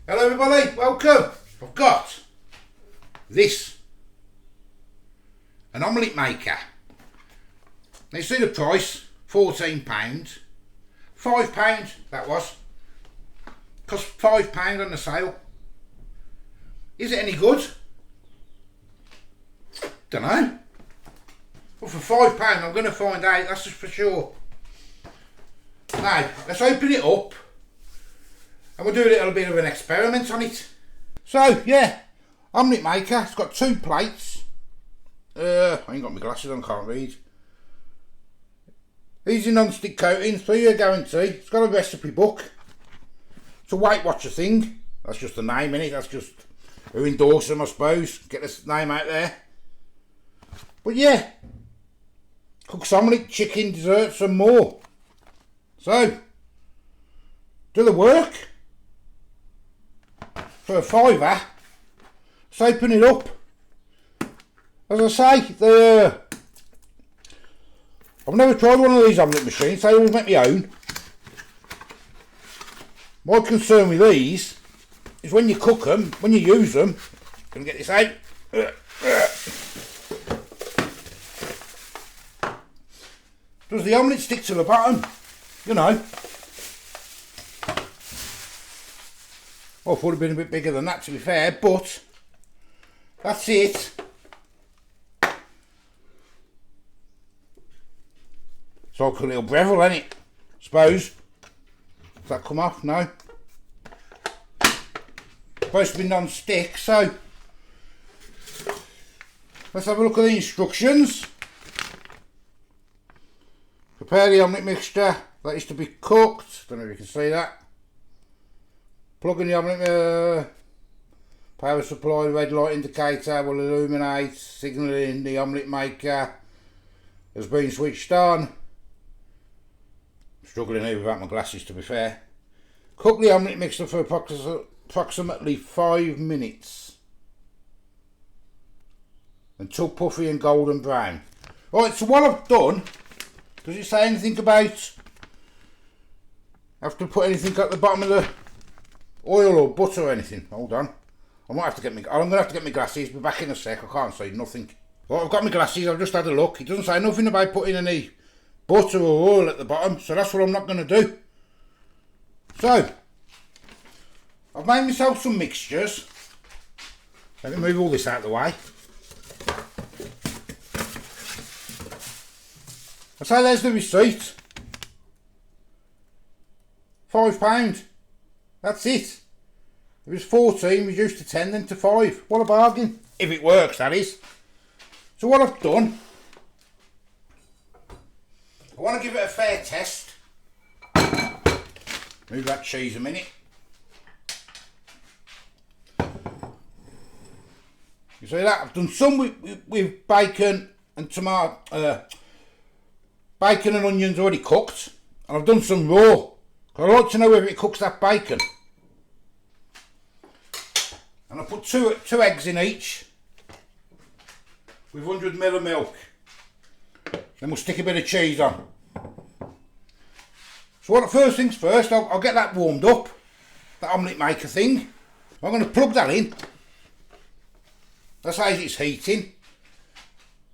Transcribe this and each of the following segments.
Hello everybody, welcome. I've got this, an omelette maker. Now you see the price, £14, £5 that was, cost £5 on the sale. Is it any good? Don't know. Well, for £5 I'm going to find out, that's just for sure. Now let's open it up and we'll do a little bit of an experiment on it. So yeah, omelette maker, it's got 2 plates. I ain't got my glasses on, can't read. Easy non-stick coating, 3-year guarantee. It's got a recipe book. It's a Weight Watcher thing. That's just the name in it, that's just who endorsed them, I suppose. Get this name out there. But yeah, cooks omelette, chicken, desserts and more. So, do the work. For a £5, let's open it up. As I say, I've never tried one of these omelette machines, so I always make my own. My concern with these is when you cook them, when you use them, can I get this out? Does the omelette stick to the bottom? You know. I thought it would have been a bit bigger than that, to be fair, but that's it. It's like a little Breville, isn't it? Suppose. Does that come off? No. Supposed to be non-stick, so let's have a look at the instructions. Prepare the omelette mixture that is to be cooked. Don't know if you can see that. Plug in the omelette, power supply, red light indicator will illuminate, signalling the omelette maker has been switched on. I'm struggling here without my glasses, to be fair. Cook the omelette mixture for approximately 5 minutes until puffy and golden brown. Right, so what I've done, does it say anything about have to put anything at the bottom of the oil or butter or anything? Hold on. I'm gonna have to get my glasses. Be back in a sec. I can't see nothing. Right, I've got my glasses. I've just had a look. It doesn't say nothing about putting any butter or oil at the bottom, so that's what I'm not going to do. So I've made myself some mixtures. Let me move all this out of the way. So there's the receipt. £5. That's it. It was 14, reduced to 10, then to 5. What a bargain. If it works, that is. So what I've done, I want to give it a fair test. Move that cheese a minute. You see that? I've done some with bacon and tomato, bacon and onions already cooked. And I've done some raw. I like to know whether it cooks that bacon. And I put two eggs in each with 100ml of milk. Then we'll stick a bit of cheese on. So what? First things first, I'll get that warmed up, that omelette maker thing. I'm going to plug that in. That's how it's heating.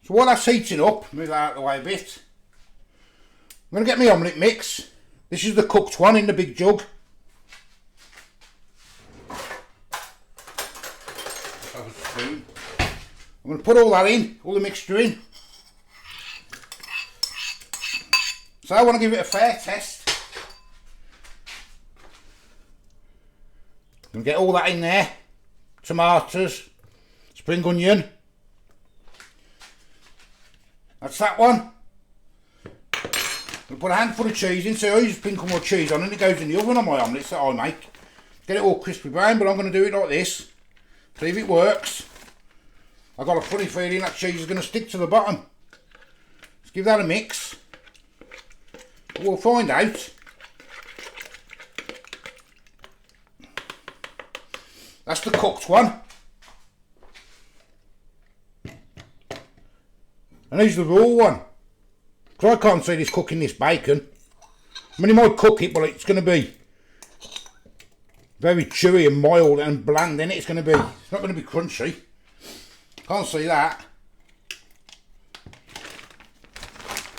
So while that's heating up, move that out of the way a bit. I'm going to get my omelette mix. This is the cooked one in the big jug. I'm going to put all that in, all the mixture in. So I want to give it a fair test. I'm going to get all that in there. Tomatoes, spring onion. That's that one. I'm going to put a handful of cheese in, so I just sprinkle more cheese on and it goes in the oven on my omelettes that I make. Get it all crispy brown, but I'm going to do it like this. See if it works. I've got a funny feeling that cheese is going to stick to the bottom. Let's give that a mix. We'll find out. That's the cooked one. And here's the raw one. Because I can't see this cooking this bacon. I mean, he might cook it, but it's going to be Very chewy and mild and bland, isn't it? It's not going to be crunchy. Can't see that.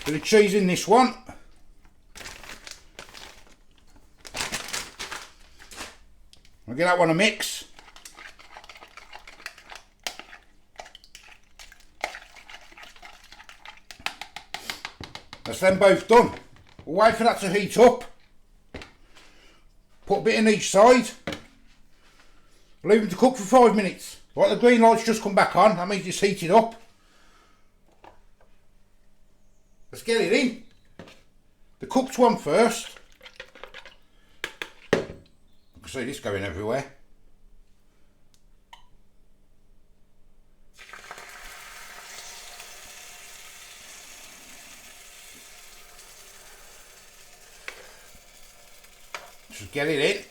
Bit of cheese in this one. I'll give that one a mix. That's them both done. We'll wait for that to heat up. Put a bit in each side. Leave them to cook for 5 minutes. Right, the green light's just come back on. That means it's heated up. Let's get it in. The cooked one first. I can see this going everywhere. Just get it in.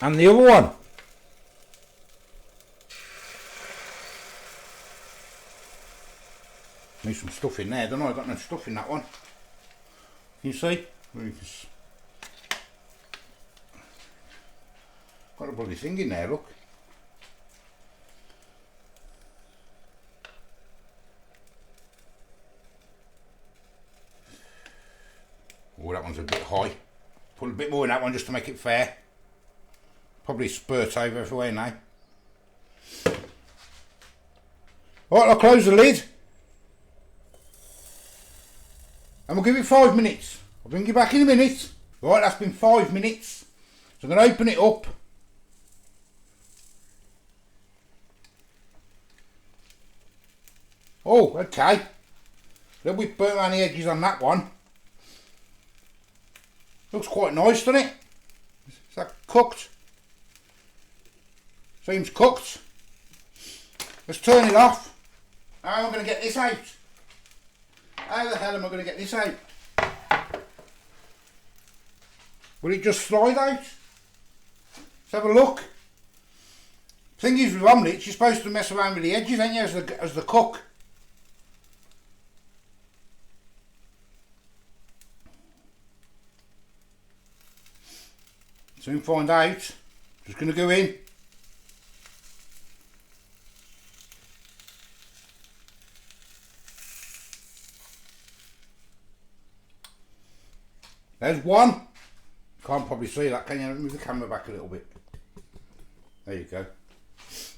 And the other one. Need some stuff in there, don't I? I've got no stuff in that one. Can you see? Got a bloody thing in there, look. Oh, that one's a bit high. Put a bit more in that one just to make it fair. Probably spurt over everywhere now. Right, I'll close the lid. And we'll give it 5 minutes. I'll bring you back in a minute. Right, that's been 5 minutes. So I'm going to open it up. Oh, okay. A little bit burnt around the edges on that one. Looks quite nice, doesn't it? Is that cooked? Seems cooked. Let's turn it off. How am I going to get this out? How the hell am I going to get this out? Will it just slide out? Let's have a look. Thing is with omelettes, you're supposed to mess around with the edges, ain't you, as the cook? Soon find out. Just going to go in. There's one. Can't probably see that, can you? Move the camera back a little bit. There you go. Let's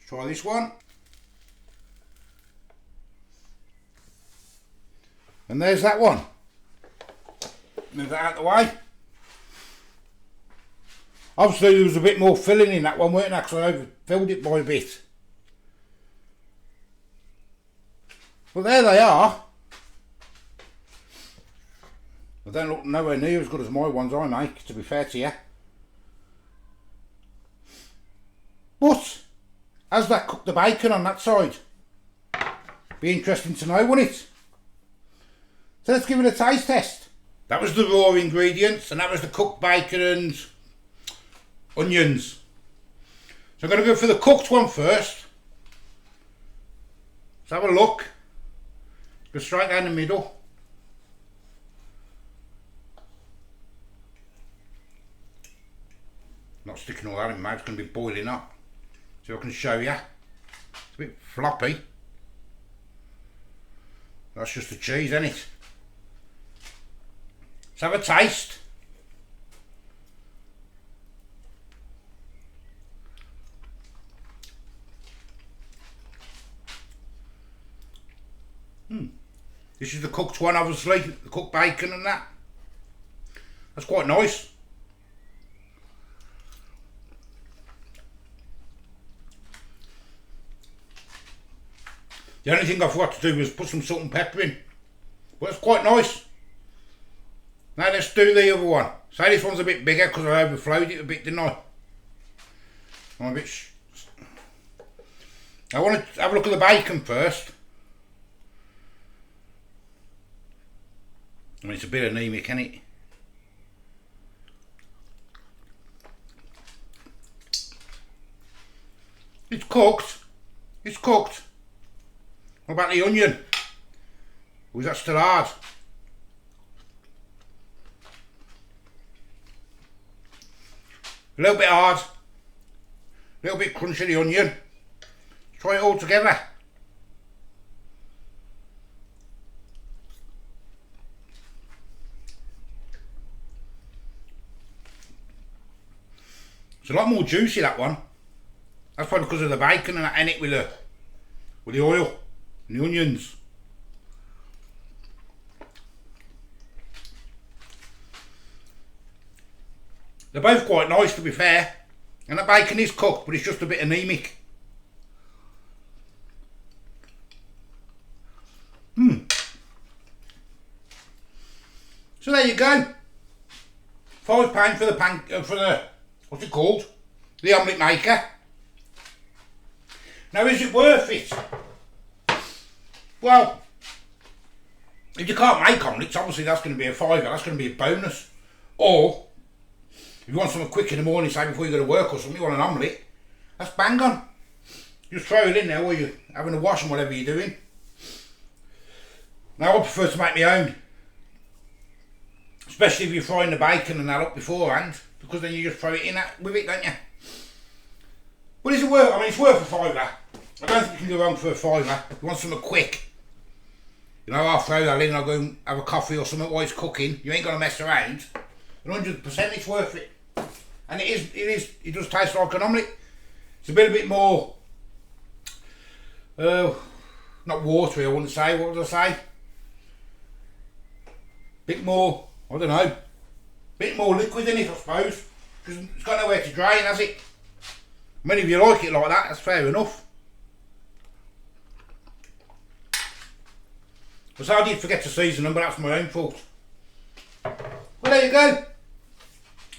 try this one. And there's that one. Move that out of the way. Obviously there was a bit more filling in that one, weren't there? Because I overfilled it by a bit. But there they are. They don't look nowhere near as good as my ones I make, to be fair to you. But, as that cooked the bacon on that side? Be interesting to know, wouldn't it? So let's give it a taste test. That was the raw ingredients, and that was the cooked bacon and onions. So I'm going to go for the cooked one first. Let's have a look. Go straight down the middle. Not sticking all that in my mouth, it's going to be boiling up. See if I can show you. It's a bit floppy. That's just the cheese, isn't it? Let's have a taste. This is the cooked one, obviously, the cooked bacon and that. That's quite nice. The only thing I forgot to do was put some salt and pepper in. But it's quite nice. Now let's do the other one. Say this one's a bit bigger because I overflowed it a bit, didn't I? I'm a bit... I want to have a look at the bacon first. I mean, it's a bit anemic, isn't it? It's cooked. It's cooked. What about the onion? Or is that still hard? A little bit hard. A little bit crunchy the onion. Try it all together. It's a lot more juicy, that one. That's probably because of the bacon and that in it with the oil and the onions. They're both quite nice, to be fair, and the bacon is cooked, but it's just a bit anemic. So there you go. £5 for the what's it called? The omelette maker. Now, is it worth it? Well, if you can't make omelettes, obviously that's going to be a £5. That's going to be a bonus. Or if you want something quick in the morning, say before you go to work or something, you want an omelette, that's bang on. Just throw it in there while you're having a wash and whatever you're doing. Now, I prefer to make my own, especially if you're frying the bacon and that up beforehand, because then you just throw it in with it, don't you? But is it worth? I mean, it's worth a £5. I don't think you can go wrong for a £5. If you want something quick, you know, I'll throw that in and I'll go and have a coffee or something while it's cooking. You ain't gonna mess around. 100% it's worth it. And it does taste like an omelette. It's a bit more, not watery, I wouldn't say. What would I say? Bit more, I don't know, bit more liquid in it, I suppose, because it's got nowhere to drain, has it? I mean, if you like it like that, that's fair enough. Because I did forget to season them, but that's my own fault. Well, there you go.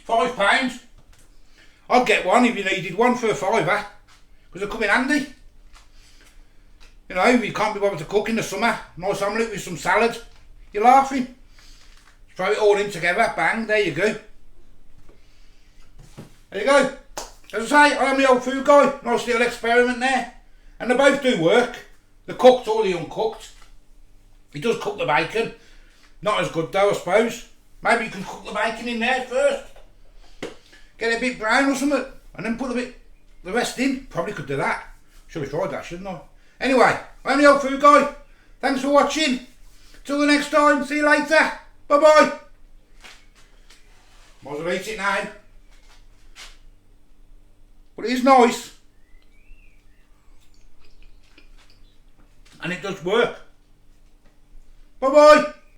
£5. I'd get one if you needed one for a £5, because they come in handy. You know, if you can't be bothered to cook in the summer, nice omelette with some salad, you're laughing. Throw it all in together, bang, there you go. There you go. As I say, I am the old food guy. Nice little experiment there. And they both do work. The cooked or the uncooked. It does cook the bacon. Not as good though, I suppose. Maybe you can cook the bacon in there first. Get it a bit brown or something. And then put the rest in. Probably could do that. Should have tried that, shouldn't I? Anyway, I'm the old food guy. Thanks for watching. Till the next time. See you later. Bye-bye. Might as well eat it now. But it is nice. And it does work. Bye-bye.